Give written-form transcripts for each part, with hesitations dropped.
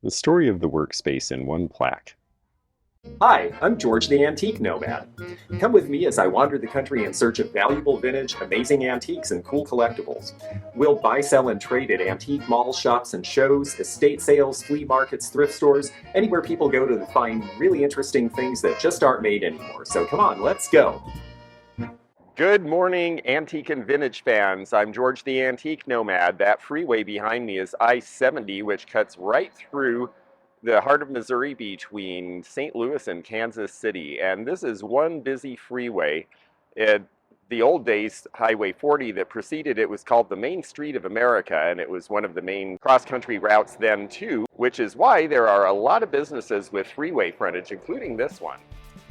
The story of the workspace in one plaque. Hi, I'm George the Antique Nomad. Come with me as I wander the country in search of valuable vintage, amazing antiques, and cool collectibles. We'll buy, sell, and trade at antique malls, shops, and shows, estate sales, flea markets, thrift stores, anywhere people go to find really interesting things that just aren't made anymore. So come on, let's go. Good morning, antique and vintage fans. I'm George the Antique Nomad. That freeway behind me is I-70, which cuts right through the heart of Missouri between St. Louis and Kansas City. And this is one busy freeway. In the old days, Highway 40 that preceded it was called the Main Street of America, and it was one of the main cross-country routes then too, which is why there are a lot of businesses with freeway frontage, including this one.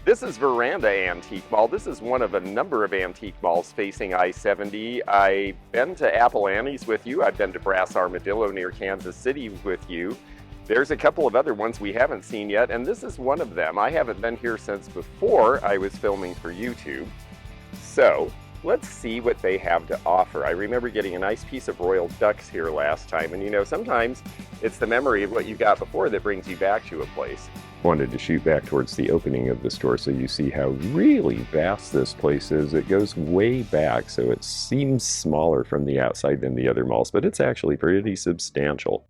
This is Veranda Antique Mall. This is one of a number of antique malls facing I-70. I've been to Apple Annie's with you. I've been to Brass Armadillo near Kansas City with you. There's a couple of other ones we haven't seen yet, and this is one of them. I haven't been here since before I was filming for YouTube. So let's see what they have to offer. I remember getting a nice piece of royal ducks here last time, and you know, sometimes it's the memory of what you got before that brings you back to a place. Wanted to shoot back towards the opening of the store so you see how really vast this place is. It goes way back, so it seems smaller from the outside than the other malls, but it's actually pretty substantial.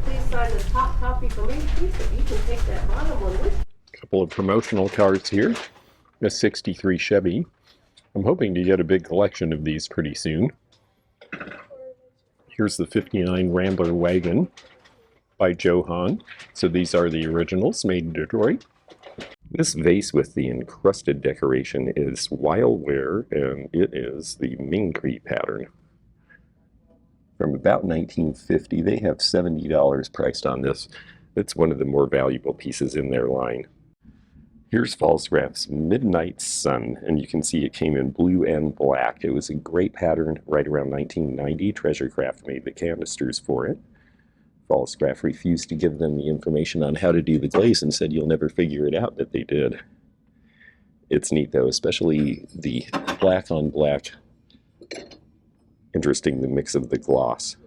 Please sign the top copy for me, please, so you can take that bottom one with you. Couple of promotional cars here. A 63 Chevy. I'm hoping to get a big collection of these pretty soon. Here's the 59 Rambler wagon by Johann. So these are the originals made in Detroit. This vase with the encrusted decoration is Weil Ware, and it is the Ming Tree pattern. From about 1950, they have $70 priced on this. It's one of the more valuable pieces in their line. Here's Pfaltzgraff's Midnight Sun, and you can see it came in blue and black. It was a great pattern right around 1990. Treasure Craft made the canisters for it. Pfaltzgraff refused to give them the information on how to do the glaze and said you'll never figure it out, but they did. It's neat though, especially the black on black. Interesting, the mix of the gloss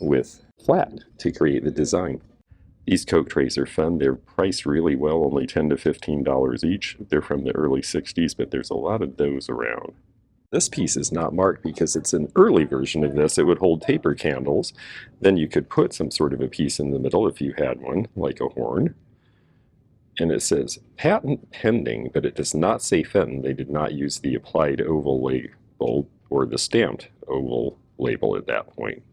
with flat to create the design. These Coke trays are fun. They're priced really well, only $10 to $15 each. They're from the early 60s, but there's a lot of those around. This piece is not marked because it's an early version of this. It would hold taper candles. Then you could put some sort of a piece in the middle if you had one, like a horn. And it says, patent pending, but it does not say Fenton. They did not use the applied oval label or the stamped oval label at that point.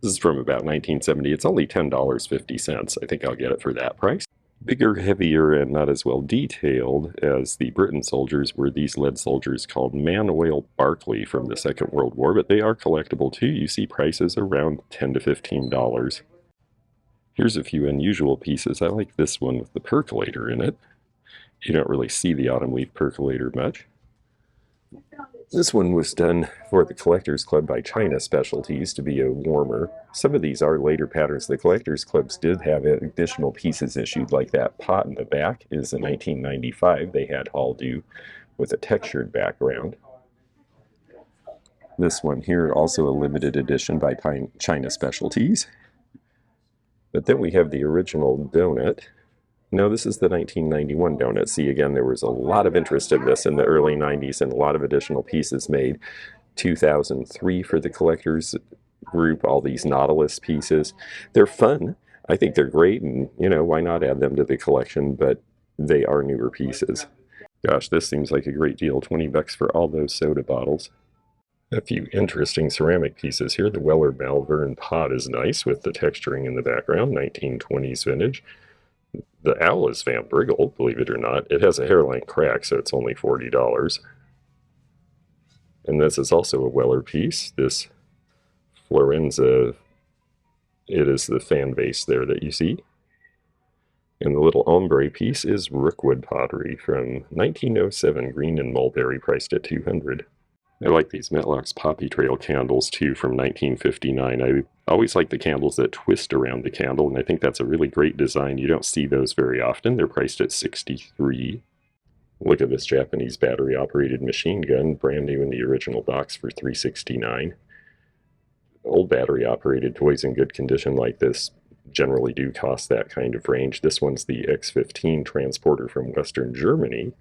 This is from about 1970. It's only $10.50. I think I'll get it for that price. Bigger, heavier, and not as well detailed as the Britain soldiers were these lead soldiers called Man Oil Barclay from the Second World War, but they are collectible too. You see prices around $10 to $15. Here's a few unusual pieces. I like this one with the percolator in it. You don't really see the autumn leaf percolator much. This one was done for the Collectors Club by China Specialties to be a warmer. Some of these are later patterns. The Collectors Clubs did have additional pieces issued, like that pot in the back is a 1995. They had Hall do with a textured background. This one here, also a limited edition by China Specialties. But then we have the original donut. No, this is the 1991 donut. See, again, there was a lot of interest in this in the early 90s and a lot of additional pieces made. 2003 for the collectors group, all these Nautilus pieces. They're fun. I think they're great, and, you know, why not add them to the collection, but they are newer pieces. Gosh, this seems like a great deal. 20 bucks for all those soda bottles. A few interesting ceramic pieces here. The Weller Malvern pot is nice with the texturing in the background, 1920s vintage. The owl is Van Briggle, believe it or not. It has a hairline crack, so it's only $40. And this is also a Weller piece. This Florenza, it is the fan vase there that you see. And the little ombre piece is Rookwood pottery from 1907, green and mulberry, priced at $200. I like these Matlock's Poppy Trail candles too from 1959. I always like the candles that twist around the candle, and I think that's a really great design. You don't see those very often. They're priced at $63. Look at this Japanese battery-operated machine gun, brand new in the original box for $369. Old battery-operated toys in good condition like this generally do cost that kind of range. This one's the X15 transporter from Western Germany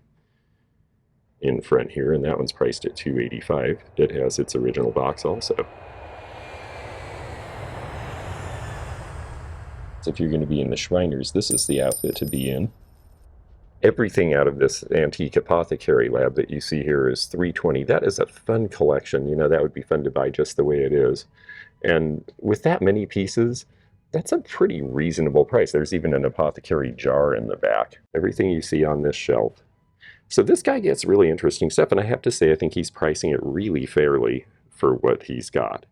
in front here, and that one's priced at $285. It has its original box also. So if you're going to be in the Shriners, this is the outfit to be in. Everything out of this antique apothecary lab that you see here is $320. That is a fun collection. You know, that would be fun to buy just the way it is. And with that many pieces, that's a pretty reasonable price. There's even an apothecary jar in the back. Everything you see on this shelf. So this guy gets really interesting stuff, and I have to say I think he's pricing it really fairly for what he's got.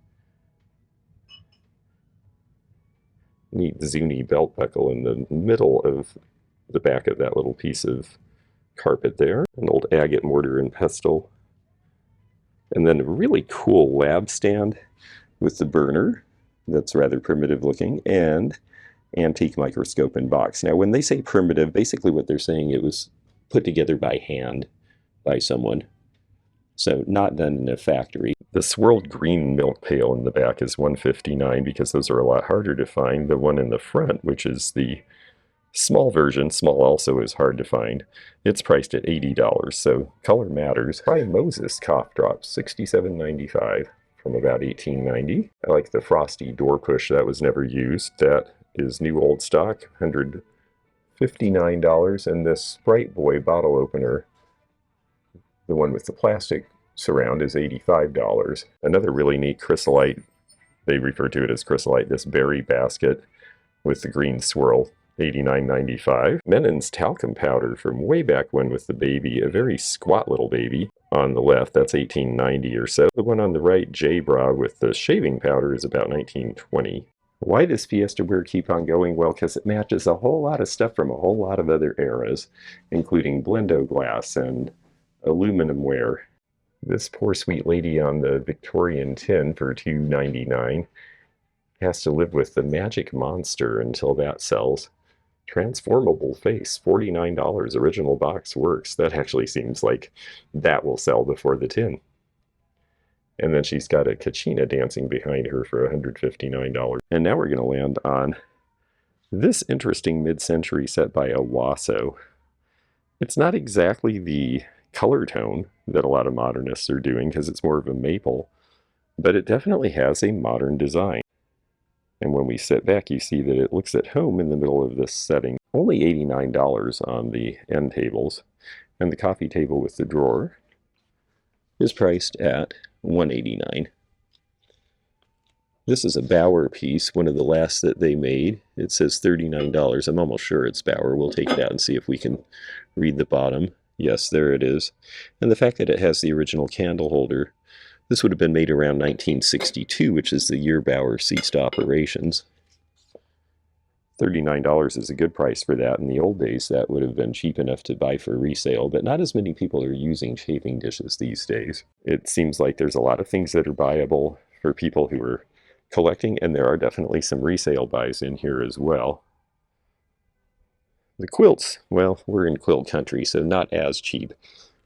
Neat Zuni belt buckle in the middle of the back of that little piece of carpet there. An old agate mortar and pestle. And then a really cool lab stand with the burner that's rather primitive looking, and antique microscope and box. Now when they say primitive, basically what they're saying, it was put together by hand by someone. So not done in a factory. The swirled green milk pail in the back is $159 because those are a lot harder to find. The one in the front, which is the small version, small also is hard to find. It's priced at $80, so color matters. By Moses cough drops, $67.95 from about $18.90. I like the frosty door push that was never used. That is new old stock, $159. And this Sprite Boy bottle opener, the one with the plastic surround, is $85. Another really neat chrysolite, they refer to it as chrysolite, this berry basket with the green swirl, $89.95. Menon's talcum powder from way back when with the baby, a very squat little baby on the left, that's $18.90 or so. The one on the right, J-Bra with the shaving powder, is about $19.20. Why does Fiesta Ware keep on going? Well, because it matches a whole lot of stuff from a whole lot of other eras, including Blendo glass and aluminum ware. This poor sweet lady on the Victorian tin for $2.99 has to live with the Magic Monster until that sells. Transformable face, $49, original box works. That actually seems like that will sell before the tin. And then she's got a Kachina dancing behind her for $159. And now we're going to land on this interesting mid-century set by Owosso. It's not exactly the color tone that a lot of modernists are doing because it's more of a maple, but it definitely has a modern design. And when we sit back, you see that it looks at home in the middle of this setting. Only $89 on the end tables, and the coffee table with the drawer is priced at $189. This is a Bauer piece, one of the last that they made. It says $39. I'm almost sure it's Bauer. We'll take it out and see if we can read the bottom. Yes, there it is. And the fact that it has the original candle holder, this would have been made around 1962, which is the year Bauer ceased operations. $39 is a good price for that. In the old days, that would have been cheap enough to buy for resale, but not as many people are using chafing dishes these days. It seems like there's a lot of things that are buyable for people who are collecting, and there are definitely some resale buys in here as well. The quilts, well, we're in quilt country, so not as cheap.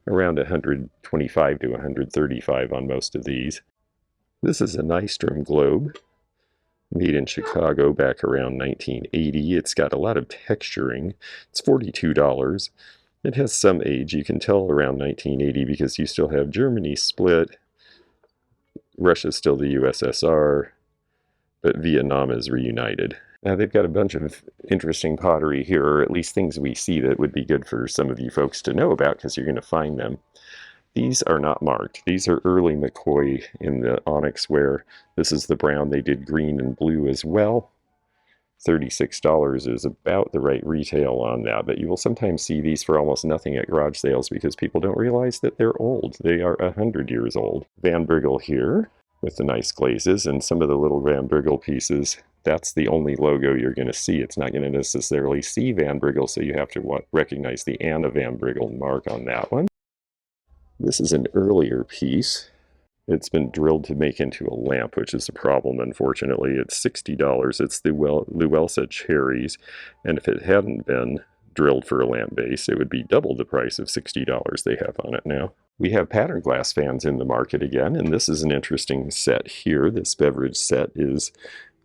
Around $125 to $135 on most of these. This is a Nystrom globe, made in Chicago back around 1980. It's got a lot of texturing. It's $42. It has some age. You can tell around 1980 because you still have Germany split. Russia's still the USSR, but Vietnam is reunited. Now they've got a bunch of interesting pottery here, or at least things we see that would be good for some of you folks to know about because you're going to find them. These are not marked. These are early McCoy in the Onyx ware. This is the brown. They did green and blue as well. $36 is about the right retail on that, but you will sometimes see these for almost nothing at garage sales because people don't realize that they're old. They are 100 years old. Van Briggle here with the nice glazes, and some of the little Van Briggle pieces, that's the only logo you're going to see. It's not going to necessarily see Van Briggle, so you have to recognize the Anna Van Briggle mark on that one. This is an earlier piece. It's been drilled to make into a lamp, which is a problem, unfortunately. It's $60. It's the Luelsa cherries, and if it hadn't been drilled for a lamp base, it would be double the price of $60 they have on it now. We have pattern glass fans in the market again, and this is an interesting set here. This beverage set is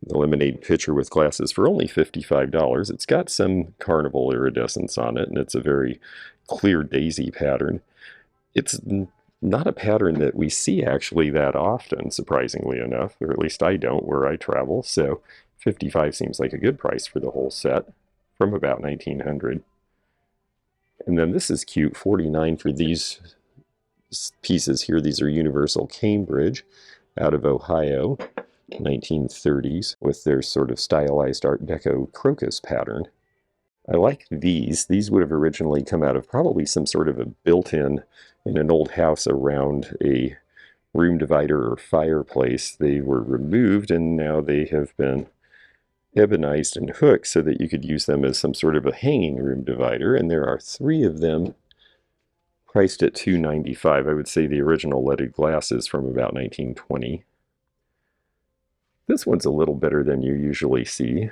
The lemonade pitcher with glasses for only $55. It's got some carnival iridescence on it, and it's a very clear daisy pattern. It's not a pattern that we see actually that often, surprisingly enough, or at least I don't where I travel, so $55 seems like a good price for the whole set from about 1900. And then this is cute, $49 for these pieces here. These are Universal Cambridge out of Ohio, 1930s, with their sort of stylized Art Deco crocus pattern. I like these. These would have originally come out of probably some sort of a built-in in an old house around a room divider or fireplace. They were removed and now they have been ebonized and hooked so that you could use them as some sort of a hanging room divider. And there are 3 of them priced at $2.95. I would say the original leaded glass is from about 1920. This one's a little better than you usually see.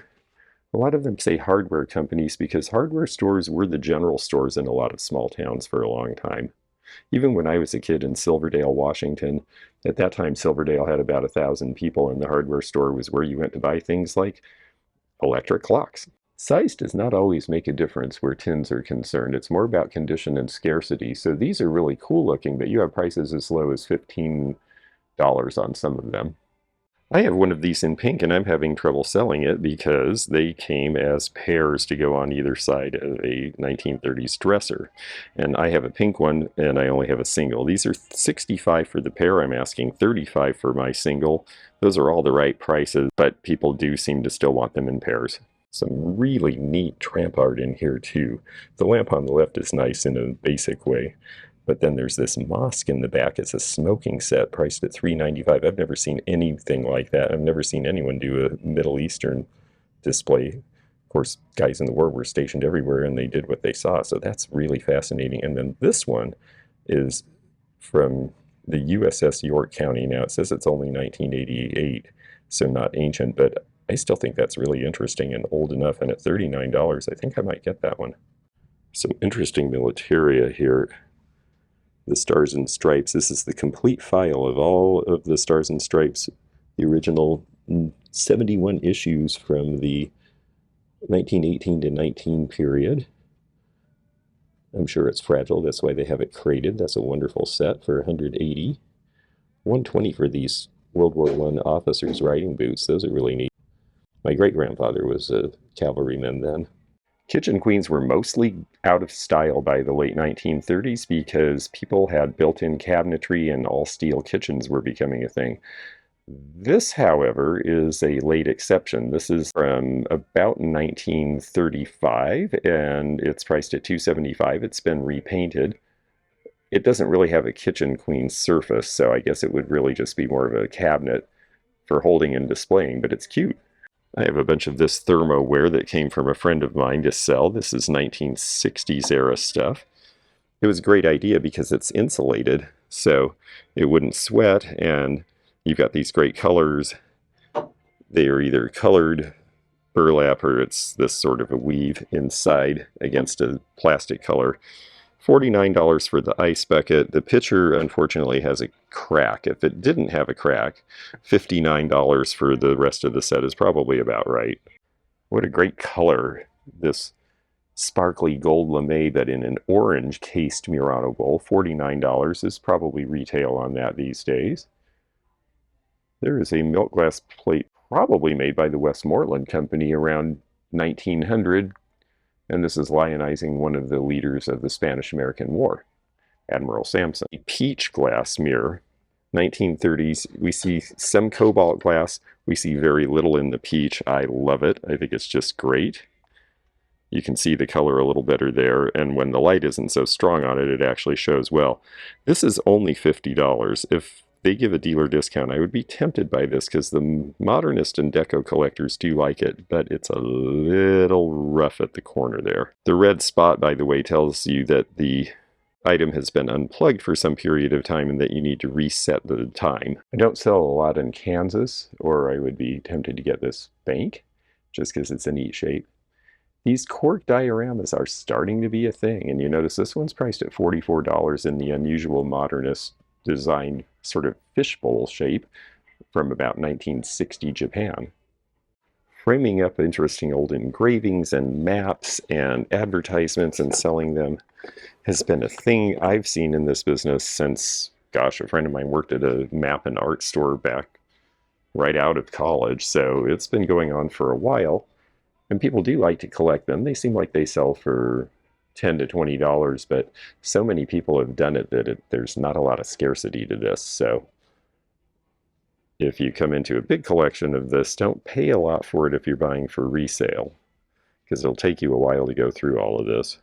A lot of them say hardware companies because hardware stores were the general stores in a lot of small towns for a long time. Even when I was a kid in Silverdale, Washington, at that time Silverdale had about 1,000 people, and the hardware store was where you went to buy things like electric clocks. Size does not always make a difference where tins are concerned. It's more about condition and scarcity. So these are really cool looking, but you have prices as low as $15 on some of them. I have one of these in pink, and I'm having trouble selling it because they came as pairs to go on either side of a 1930s dresser. And I have a pink one, and I only have a single. These are $65 for the pair. I'm asking $35 for my single. Those are all the right prices, but people do seem to still want them in pairs. Some really neat tramp art in here, too. The lamp on the left is nice in a basic way. But then there's this mosque in the back. It's a smoking set priced at $3.95. I've never seen anything like that. I've never seen anyone do a Middle Eastern display. Of course, guys in the war were stationed everywhere, and they did what they saw. So that's really fascinating. And then this one is from the USS York County. Now, it says it's only 1988, so not ancient, but I still think that's really interesting and old enough. And at $39, I think I might get that one. Some interesting militaria here. The Stars and Stripes. This is the complete file of all of the Stars and Stripes, the original 71 issues from the 1918 to 19 period. I'm sure it's fragile, that's why they have it crated. That's a wonderful set for $180. $120 for these World War I officers' riding boots. Those are really neat. My great-grandfather was a cavalryman then. Kitchen queens were mostly out of style by the late 1930s because people had built-in cabinetry and all-steel kitchens were becoming a thing. This, however, is a late exception. This is from about 1935, and it's priced at $275. It's been repainted. It doesn't really have a kitchen queen surface, so I guess it would really just be more of a cabinet for holding and displaying, but it's cute. I have a bunch of this Thermo-Ware that came from a friend of mine to sell. This is 1960s era stuff. It was a great idea because it's insulated, so it wouldn't sweat, and you've got these great colors. They are either colored burlap or it's this sort of a weave inside against a plastic color. $49 for the ice bucket. The pitcher, unfortunately, has a crack. If it didn't have a crack, $59 for the rest of the set is probably about right. What a great color. This sparkly gold lame, but in an orange cased Murano bowl. $49 is probably retail on that these days. There is a milk glass plate probably made by the Westmoreland Company around 1900. And this is lionizing one of the leaders of the Spanish-American War, Admiral Sampson. A peach glass mirror, 1930s. We see some cobalt glass. We see very little in the peach. I love it. I think it's just great. You can see the color a little better there, and when the light isn't so strong on it, it actually shows well. This is only $50. If they give a dealer discount, I would be tempted by this because the modernist and deco collectors do like it, but it's a little rough at the corner there. The red spot, by the way, tells you that the item has been unplugged for some period of time and that you need to reset the time. I don't sell a lot in Kansas, or I would be tempted to get this bank just because it's a neat shape. These cork dioramas are starting to be a thing, and you notice this one's priced at $44 in the unusual modernist designed sort of fishbowl shape from about 1960 Japan. Framing up interesting old engravings and maps and advertisements and selling them has been a thing I've seen in this business since, gosh, a friend of mine worked at a map and art store back right out of college, so it's been going on for a while, and people do like to collect them. They seem like they sell for $10 to $20, but so many people have done it that there's not a lot of scarcity to this. So if you come into a big collection of this, don't pay a lot for it if you're buying for resale, because it'll take you a while to go through all of this.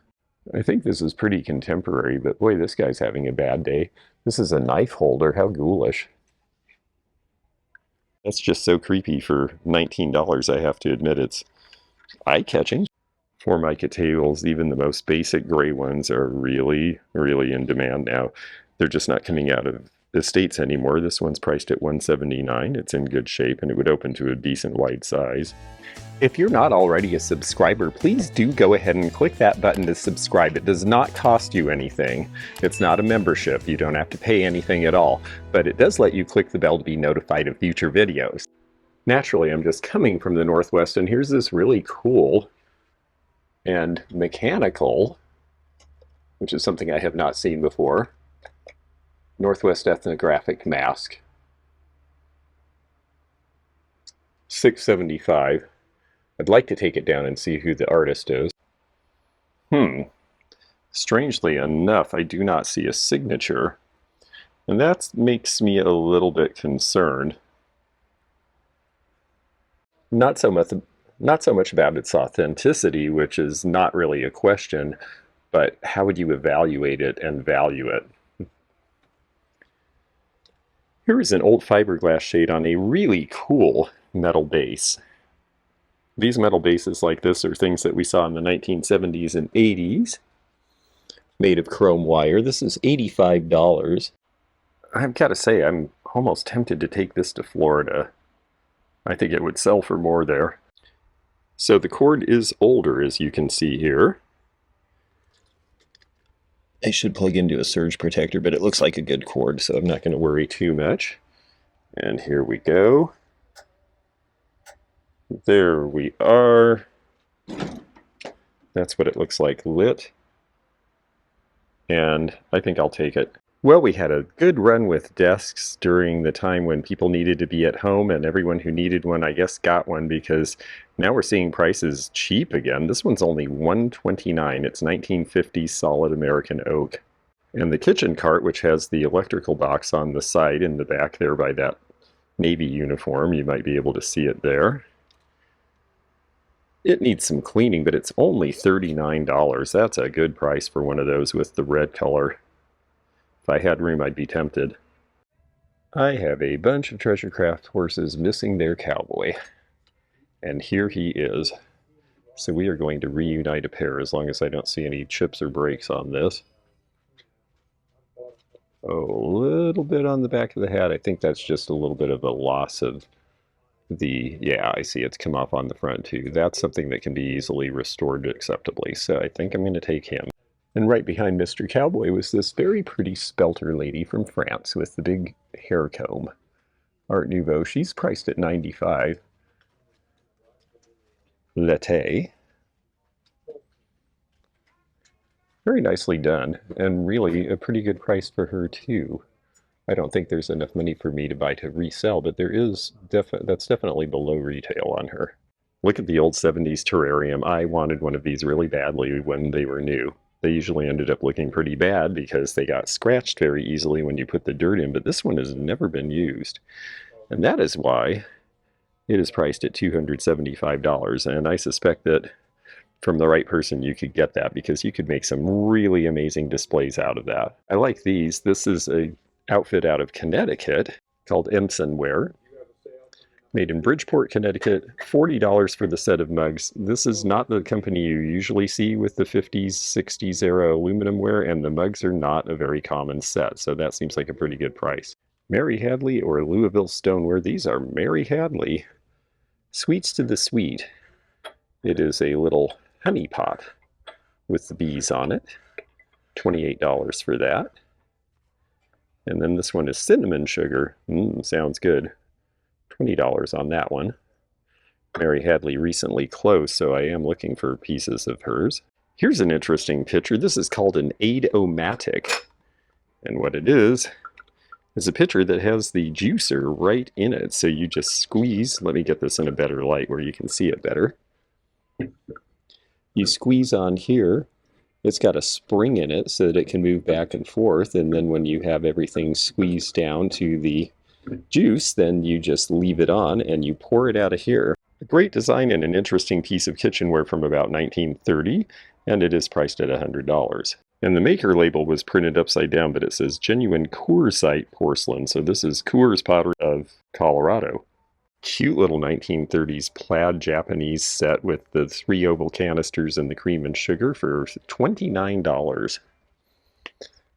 I think this is pretty contemporary, but boy, this guy's having a bad day. This is a knife holder. How ghoulish. That's just so creepy for $19, I have to admit. It's eye-catching. Formica tables, even the most basic gray ones, are really, really in demand now. They're just not coming out of the States anymore. This one's priced at $179. It's in good shape, and it would open to a decent wide size. If you're not already a subscriber, please do go ahead and click that button to subscribe. It does not cost you anything. It's not a membership. You don't have to pay anything at all, but it does let you click the bell to be notified of future videos. Naturally, I'm just coming from the Northwest, and here's this really cool and mechanical, which is something I have not seen before, Northwest ethnographic mask. $6.75. I'd like to take it down and see who the artist is. Strangely enough, I do not see a signature, and that makes me a little bit concerned. Not so much about its authenticity, which is not really a question, but how would you evaluate it and value it? Here is an old fiberglass shade on a really cool metal base. These metal bases like this are things that we saw in the 1970s and 80s, made of chrome wire. This is $85. I've got to say, I'm almost tempted to take this to Florida. I think it would sell for more there. So the cord is older, as you can see here. I should plug into a surge protector, but it looks like a good cord, so I'm not going to worry too much. And here we go. There we are. That's what it looks like lit. And I think I'll take it. Well, we had a good run with desks during the time when people needed to be at home, and everyone who needed one, I guess, got one, because now we're seeing prices cheap again. This one's only $129. It's 1950s solid American oak. And the kitchen cart, which has the electrical box on the side in the back there by that Navy uniform, you might be able to see it there. It needs some cleaning, but it's only $39. That's a good price for one of those with the red color. If I had room, I'd be tempted. I have a bunch of Treasure Craft horses missing their cowboy. And here he is. So we are going to reunite a pair, as long as I don't see any chips or breaks on this. Oh, a little bit on the back of the hat. I think that's just a little bit of a loss of the... Yeah, I see it's come off on the front too. That's something that can be easily restored acceptably. So I think I'm going to take him. And right behind Mr. Cowboy was this very pretty spelter lady from France with the big hair comb. Art Nouveau. She's priced at $95. Latte. Very nicely done, and really a pretty good price for her too. I don't think there's enough money for me to buy to resell, but there is that's definitely below retail on her. Look at the old 70s terrarium. I wanted one of these really badly when they were new. They usually ended up looking pretty bad because they got scratched very easily when you put the dirt in, but this one has never been used. And that is why it is priced at $275, and I suspect that from the right person you could get that, because you could make some really amazing displays out of that. I like these. This is an outfit out of Connecticut called enamelware. Made in Bridgeport, Connecticut, $40 for the set of mugs. This is not the company you usually see with the 50s, 60s era aluminum ware, and the mugs are not a very common set, so that seems like a pretty good price. Mary Hadley or Louisville stoneware. These are Mary Hadley. Sweets to the Sweet. It is a little honey pot with the bees on it. $28 for that. And then this one is cinnamon sugar. Sounds good. $20 on that one. Mary Hadley recently closed, so I am looking for pieces of hers. Here's an interesting picture. This is called an Ade-O-Matic. And what it is a pitcher that has the juicer right in it. So you just squeeze. Let me get this in a better light where you can see it better. You squeeze on here. It's got a spring in it so that it can move back and forth. And then when you have everything squeezed down to the juice, then you just leave it on and you pour it out of here. A great design and an interesting piece of kitchenware from about 1930, and it is priced at $100. And the maker label was printed upside down, but it says genuine Coors Ade porcelain. So this is Coors pottery of Colorado. Cute little 1930s plaid Japanese set with the 3 oval canisters and the cream and sugar for $29.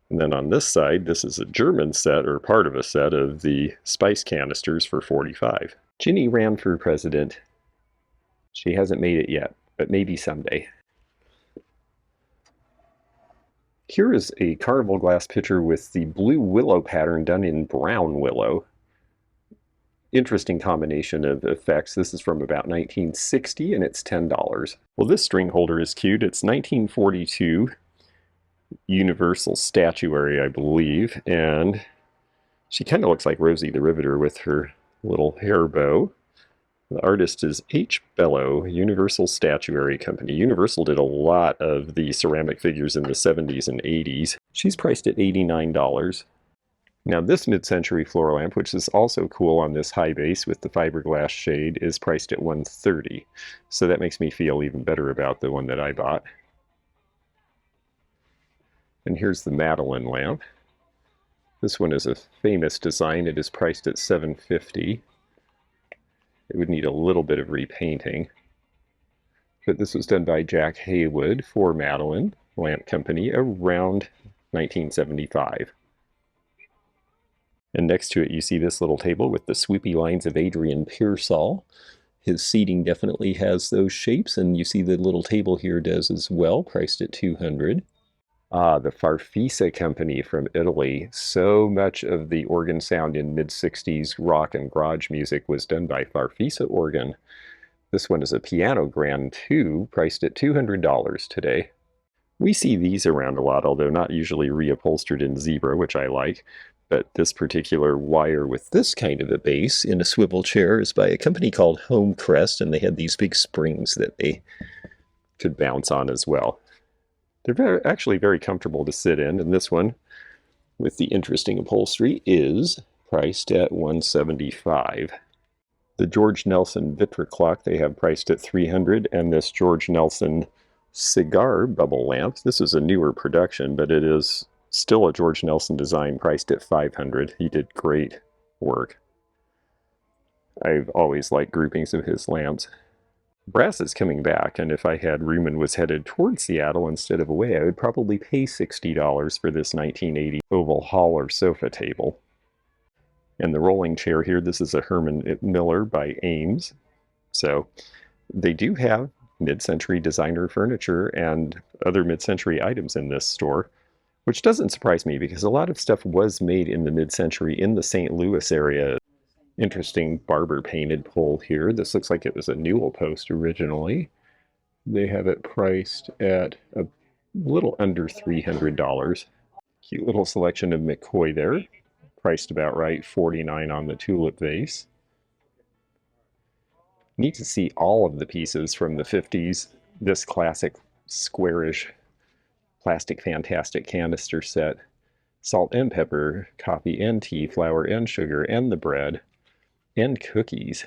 And then on this side, this is a German set, or part of a set, of the spice canisters for $45. Ginny ran for president. She hasn't made it yet, but maybe someday. Here is a carnival glass pitcher with the blue willow pattern done in brown willow. Interesting combination of effects. This is from about 1960 and it's $10. Well, this string holder is cute. It's 1942 Universal statuary, I believe, and she kind of looks like Rosie the Riveter with her little hair bow. The artist is H. Bellow, Universal Statuary Company. Universal did a lot of the ceramic figures in the 70s and 80s. She's priced at $89. Now this mid-century floor lamp, which is also cool on this high base with the fiberglass shade, is priced at $130. So that makes me feel even better about the one that I bought. And here's the Madeline lamp. This one is a famous design. It is priced at $750. It would need a little bit of repainting. But this was done by Jack Heywood for Madeline Lamp Company around 1975. And next to it you see this little table with the swoopy lines of Adrian Pearsall. His seating definitely has those shapes, and you see the little table here does as well, priced at $200. The Farfisa Company from Italy. So much of the organ sound in mid-60s rock and garage music was done by Farfisa organ. This one is a Pianogram II, priced at $200 today. We see these around a lot, although not usually reupholstered in zebra, which I like. But this particular wire with this kind of a base in a swivel chair is by a company called Homecrest, and they had these big springs that they could bounce on as well. They're actually very comfortable to sit in, and this one, with the interesting upholstery, is priced at $175. The George Nelson Vitra clock they have priced at $300, and this George Nelson cigar bubble lamp, this is a newer production, but it is still a George Nelson design, priced at $500. He did great work. I've always liked groupings of his lamps. Brass is coming back, and if I had room and was headed towards Seattle instead of away, I would probably pay $60 for this 1980 oval hall or sofa table. And the rolling chair here, this is a Herman Miller by Eames. So they do have mid-century designer furniture and other mid-century items in this store, which doesn't surprise me because a lot of stuff was made in the mid-century in the St. Louis area. Interesting barber painted pole here. This looks like it was a newel post originally. They have it priced at a little under $300. Cute little selection of McCoy there. Priced about right, $49 on the tulip vase. Neat to see all of the pieces from the 50s. This classic squarish plastic fantastic canister set. Salt and pepper, coffee and tea, flour and sugar, and the bread. And cookies.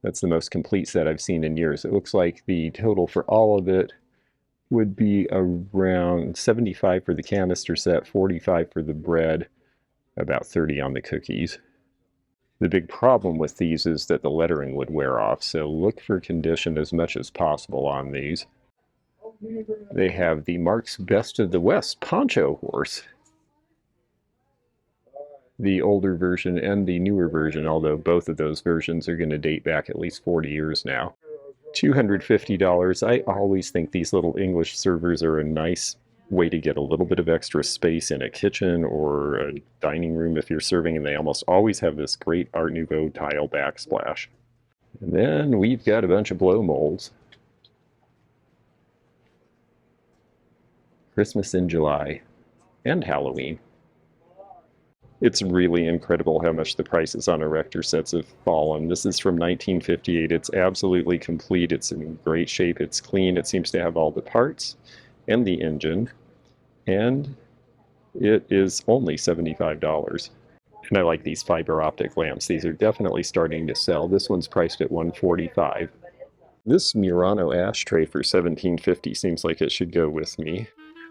That's the most complete set I've seen in years. It looks like the total for all of it would be around $75 for the canister set, $45 for the bread, about $30 on the cookies. The big problem with these is that the lettering would wear off, so look for condition as much as possible on these. They have the Mark's Best of the West poncho horse. The older version and the newer version, although both of those versions are going to date back at least 40 years now. $250. I always think these little English servers are a nice way to get a little bit of extra space in a kitchen or a dining room if you're serving, and they almost always have this great Art Nouveau tile backsplash. And then we've got a bunch of blow molds. Christmas in July and Halloween. It's really incredible how much the prices on erector sets have fallen. This is from 1958. It's absolutely complete. It's in great shape. It's clean. It seems to have all the parts and the engine. And it is only $75. And I like these fiber optic lamps. These are definitely starting to sell. This one's priced at $145. This Murano ashtray for $17.50 seems like it should go with me.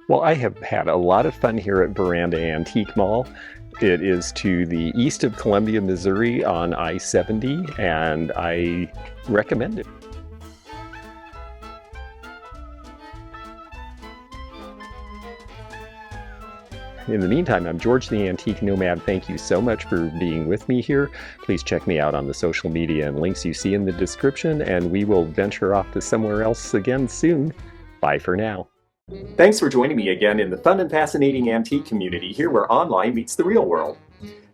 Well, I have had a lot of fun here at Veranda Antique Mall. It is to the east of Columbia, Missouri on I-70, and I recommend it. In the meantime, I'm George the Antique Nomad. Thank you so much for being with me here. Please check me out on the social media and links you see in the description, and we will venture off to somewhere else again soon. Bye for now. Thanks for joining me again in the fun and fascinating antique community here where online meets the real world.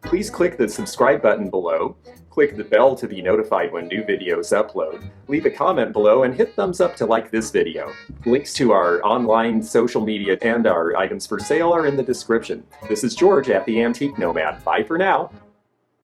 Please click the subscribe button below, click the bell to be notified when new videos upload, leave a comment below, and hit thumbs up to like this video. Links to our online social media and our items for sale are in the description. This is George at the Antique Nomad. Bye for now.